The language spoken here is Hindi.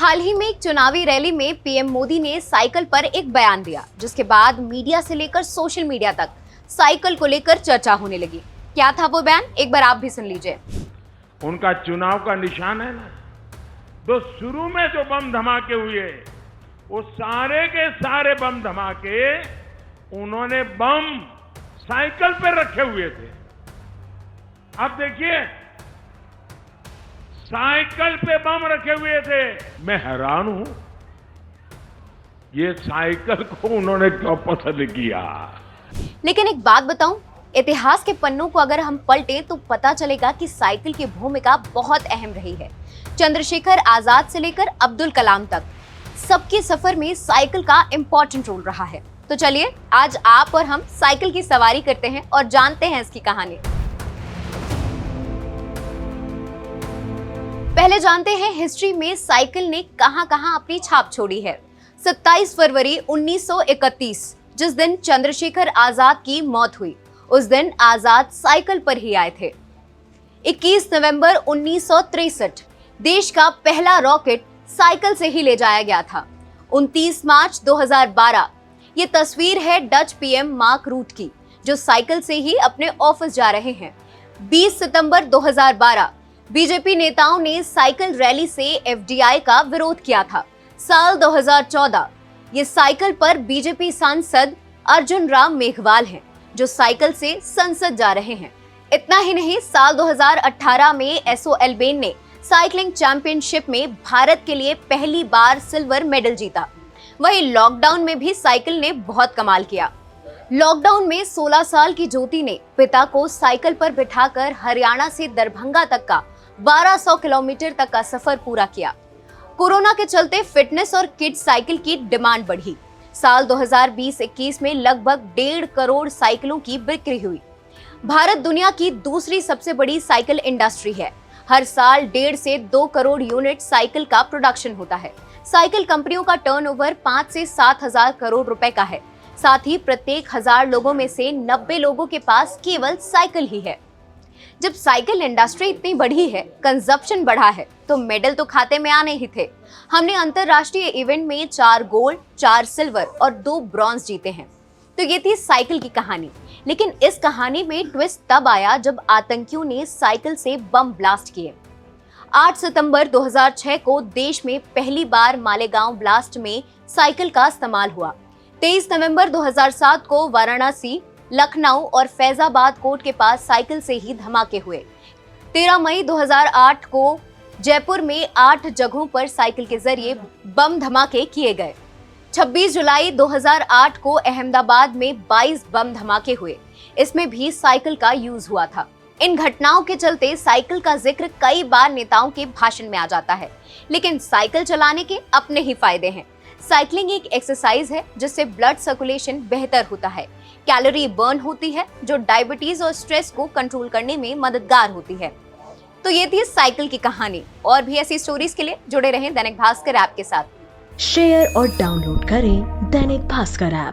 हाल ही में एक चुनावी रैली में पीएम मोदी ने साइकिल पर एक बयान दिया, जिसके बाद मीडिया से लेकर सोशल मीडिया तक साइकिल को लेकर चर्चा होने लगी। क्या था वो बयान, एक बार आप भी सुन लीजिए। उनका चुनाव का निशान है ना, तो शुरू में जो बम धमाके हुए वो सारे के सारे बम धमाके उन्होंने बम साइकिल पर रखे हुए थे। अब देखिए, साइकिल पे बम रखे हुए थे। मैं हैरान हूं, ये साइकिल को उन्होंने क्यों पसंद किया। लेकिन एक बात बताऊं, इतिहास के पन्नों को अगर हम पलटे तो पता चलेगा कि साइकिल की भूमिका बहुत अहम रही है। चंद्रशेखर आजाद से लेकर अब्दुल कलाम तक सबके सफर में साइकिल का इंपॉर्टेंट रोल रहा है। तो चलिए आज आप और हम साइकिल की सवारी करते हैं और जानते हैं इसकी कहानी। पहले जानते हैं हिस्ट्री में साइकिल ने कहां-कहां अपनी छाप छोड़ी है। 27 फरवरी 1931, जिस दिन चंद्रशेखर आजाद की मौत हुई, उस दिन आजाद साइकिल पर ही आए थे। 21 नवंबर 1963, देश का पहला रॉकेट साइकिल से ही ले जाया गया था। 29 मार्च 2012, ये तस्वीर है डच पीएम मार्क रूट की, जो साइकिल से ही अपने ऑफिस जा रहे हैं। 20 सितंबर 2012, बीजेपी नेताओं ने साइकिल रैली से एफडीआई का विरोध किया था। साल 2014, ये साइकिल पर बीजेपी सांसद अर्जुन राम मेघवाल हैं, जो साइकिल से संसद जा रहे हैं। इतना ही नहीं, साल 2018 में एसओ एल्बेन ने साइकिलिंग चैंपियनशिप में भारत के लिए पहली बार सिल्वर मेडल जीता। वहीं लॉकडाउन में भी साइकिल ने बहुत कमाल किया। लॉकडाउन में 16 साल की ज्योति ने पिता को साइकिल पर बिठाकर हरियाणा से दरभंगा तक का 1200 किलोमीटर तक का सफर पूरा किया। कोरोना के चलते फिटनेस और किड्स साइकिल की डिमांड बढ़ी। साल 2020-21 में लगभग 1.5 करोड़ साइकिलों की बिक्री हुई। भारत दुनिया की दूसरी सबसे बड़ी साइकिल इंडस्ट्री है। हर साल 1.5 से 2 करोड़ यूनिट साइकिल का प्रोडक्शन होता है। साइकिल कंपनियों का टर्नओवर 5 से 7 हजार करोड़ रुपए का है। साथ ही प्रत्येक 1000 लोगों में से 90 लोगों के पास केवल साइकिल ही है। जब साइकिल इंडस्ट्री इतनी बढ़ी है, कंजप्शन बढ़ा है, तो मेडल तो खाते में आने ही थे। हमने अंतरराष्ट्रीय इवेंट में 4 गोल्ड, 4 सिल्वर और 2 ब्रॉन्ज जीते हैं। तो ये थी साइकिल की कहानी। लेकिन इस कहानी में ट्विस्ट तब आया जब आतंकियों ने साइकिल से बम ब्लास्ट किए। 8 सितंबर 2006 को देश में पहली बार मालेगांव ब्लास्ट में साइकिल का इस्तेमाल हुआ। 23 नवंबर 2007 को वाराणसी, लखनऊ और फैजाबाद कोर्ट के पास साइकिल से ही धमाके हुए। 13 मई 2008 को जयपुर में 8 जगहों पर साइकिल के जरिए बम धमाके किए गए। 26 जुलाई 2008 को अहमदाबाद में 22 बम धमाके हुए। इसमें भी साइकिल का यूज हुआ था। इन घटनाओं के चलते साइकिल का जिक्र कई बार नेताओं के भाषण में आ जाता है। लेकिन साइकिल चलाने के अपने ही फायदे हैं। साइकिलिंग एक एक्सरसाइज है जिससे ब्लड सर्कुलेशन बेहतर होता है, कैलोरी बर्न होती है, जो डायबिटीज और स्ट्रेस को कंट्रोल करने में मददगार होती है। तो ये थी साइकिल की कहानी। और भी ऐसी स्टोरीज के लिए जुड़े रहें दैनिक भास्कर ऐप के साथ। शेयर और डाउनलोड करें दैनिक भास्कर ऐप।